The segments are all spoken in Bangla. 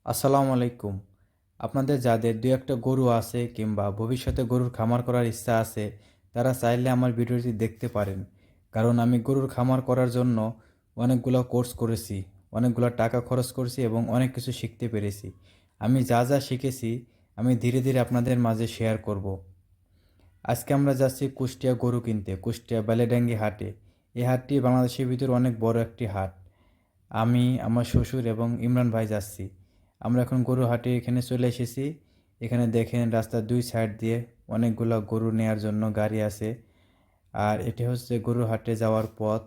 আসসালামু আলাইকুম। আপনাদের যাদের ২-১টা গরু আছে কিংবা ভবিষ্যতে গরুর খামার করার ইচ্ছা আছে, তারা চাইলে আমার ভিডিওটি দেখতে পারেন। কারণ আমি গরুর খামার করার জন্য অনেকগুলা কোর্স করেছি, অনেকগুলা টাকা খরচ করেছি এবং অনেক কিছু শিখতে পেরেছি। আমি যা, যা শিখেছি আমি ধীরে, ধীরে আপনাদের মাঝে শেয়ার করব। আজকে আমরা যাচ্ছি কুষ্টিয়া গরু কিনতে, কুষ্টিয়া বেলেডাঙ্গি হাটে। এই হাটটি বাংলাদেশের ভিতরে অনেক বড় একটি হাট। আমি, আমার শ্বশুর এবং ইমরান ভাই যাচ্ছি। আমরা এখন গরু হাটে এখানে চলে এসেছি। এখানে দেখেন রাস্তার দুই সাইড দিয়ে অনেকগুলো গরু নেয়ার জন্য গাড়ি আছে। আর এটি হচ্ছে গরু হাটে যাওয়ার পথ।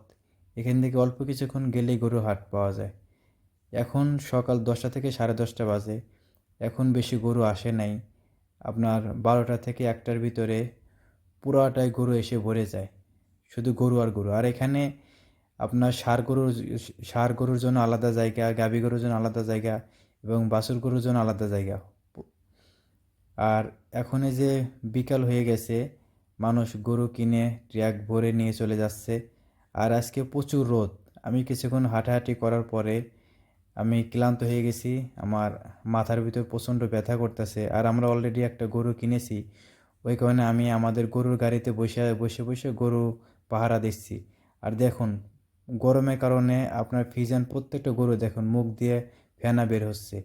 এখান থেকে অল্প কিছুক্ষণ গেলেই গরু হাট পাওয়া যায়। এখন সকাল 10টা থেকে 10:30 বাজে। এখন বেশি গরু আসে নাই। আপনার 12টা থেকে 1টার ভিতরে পুরাটাই গরু এসে ভরে যায়। শুধু গরু আর গরু। আর এখানে আপনার ষাঁড় গরুর জন্য আলাদা জায়গা, গাভী গরুর জন্য আলাদা জায়গা এবং বাছুর গরুর জন্য আলাদা জায়গা। আর এখন এই যে বিকাল হয়ে গেছে, মানুষ গরু কিনে ট্রাক ভরে নিয়ে চলে যাচ্ছে। আর আজকে প্রচুর রোদ। আমি কিছুক্ষণ হাঁটাহাঁটি করার পরে আমি ক্লান্ত হয়ে গেছি। আমার মাথার ভিতর প্রচণ্ড ব্যথা করতেছে। আর আমরা অলরেডি একটা গরু কিনেছি। ওই কারণে আমি আমাদের গরুর গাড়িতে বসে বসে বসে গরু পাহারা দিচ্ছি। আর দেখুন, গরমের কারণে আপনার ফিজিয়ান প্রত্যেকটা গরু দেখুন মুখ দিয়ে ফেনা বের হচ্ছে।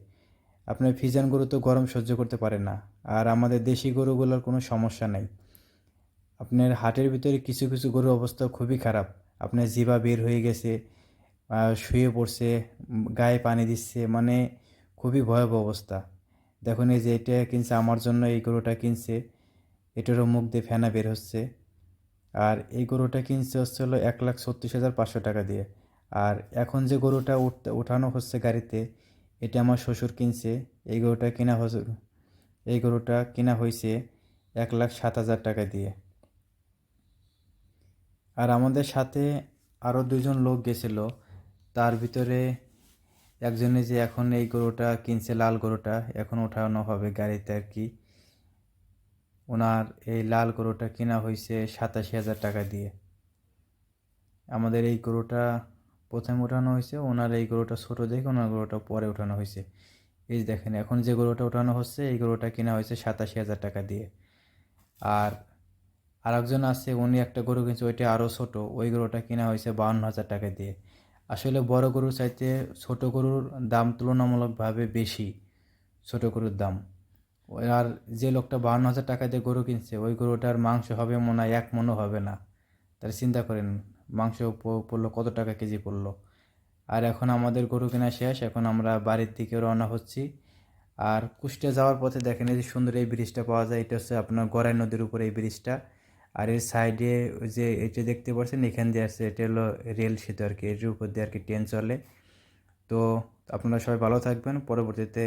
আপনার ফিজিয়ান গরু তো গরম সহ্য করতে পারে না। আর আমাদের দেশি গরুগুলোর কোনো সমস্যা নাই। আপনার হাটের ভিতরে কিছু কিছু গরুর অবস্থা খুবই খারাপ। আপনার জিভা বের হয়ে গেছে, শুয়ে পড়ছে, গায়ে পানি দিচ্ছে, মানে খুবই ভয়াবহ অবস্থা। দেখুন এই যে এটা কিনছে আমার জন্য, এই গরুটা কিনছে, এটারও মুখ দিয়ে ফেনা বের হচ্ছে। আর এই গরুটা কিনছে হচ্ছে হলো 1,36,500 টাকা দিয়ে। আর এখন যে গরুটা উঠানো হচ্ছে গাড়িতে, এটা আমার শ্বশুর কিনছে। এই গরুটা কিনা হচ্ছে, এই গরুটা কিনা হয়েছে 1,07,000 টাকা দিয়ে। আর আমাদের সাথে আরও দুজন লোক গেছিল। তার ভিতরে একজনে যে এখন এই গরুটা কিনছে, লাল গরুটা এখন ওঠানো হবে গাড়িতে আর কি। ওনার এই লাল গরুটা কিনা হয়েছে 87,000 টাকা দিয়ে। আমাদের এই গরুটা প্রথমে ওঠানো হয়েছে, ওনার এই গরুটা ছোটো দেখে ওনার গরুটা পরে ওঠানো হয়েছে। এই যে দেখেন এখন যে গরুটা ওঠানো হচ্ছে, এই গরুটা কিনা হয়েছে 87,000 টাকা দিয়ে। আর আরেকজন আছে, উনি একটা গরু কিনছে, ওইটা আরও ছোট, ওই গরুটা কিনা হয়েছে 52,000 টাকা দিয়ে। আসলে বড় গরুর চাইতে ছোট গরুর দাম তুলনামূলকভাবে বেশি, ছোট গরুর দাম। আর যে লোকটা 52,000 টাকা দিয়ে গরু কিনছে, ওই গরুটার মাংস হবে মনে হয় 1 মণও হবে না। তাহলে চিন্তা করেন মাংস পড়লো কত টাকা কেজি পড়লো। আর এখন আমাদের গরু কেনা শেষ, এখন আমরা বাড়ির দিকে রওনা হচ্ছি। আর কুষ্টিয়া যাওয়ার পথে দেখেন এই যে সুন্দর এই ব্রিজটা পাওয়া যায়, এটা হচ্ছে আপনার গড়াই নদীর উপরে এই ব্রিজটা। আর এর সাইডে ওই যে এটা দেখতে পাচ্ছেন, এখান দিয়ে আছে, এটা হলো রেল সেতু আর কি, এর উপর দিয়ে আর কি ট্রেন চলে। তো আপনারা সবাই ভালো থাকবেন, পরবর্তীতে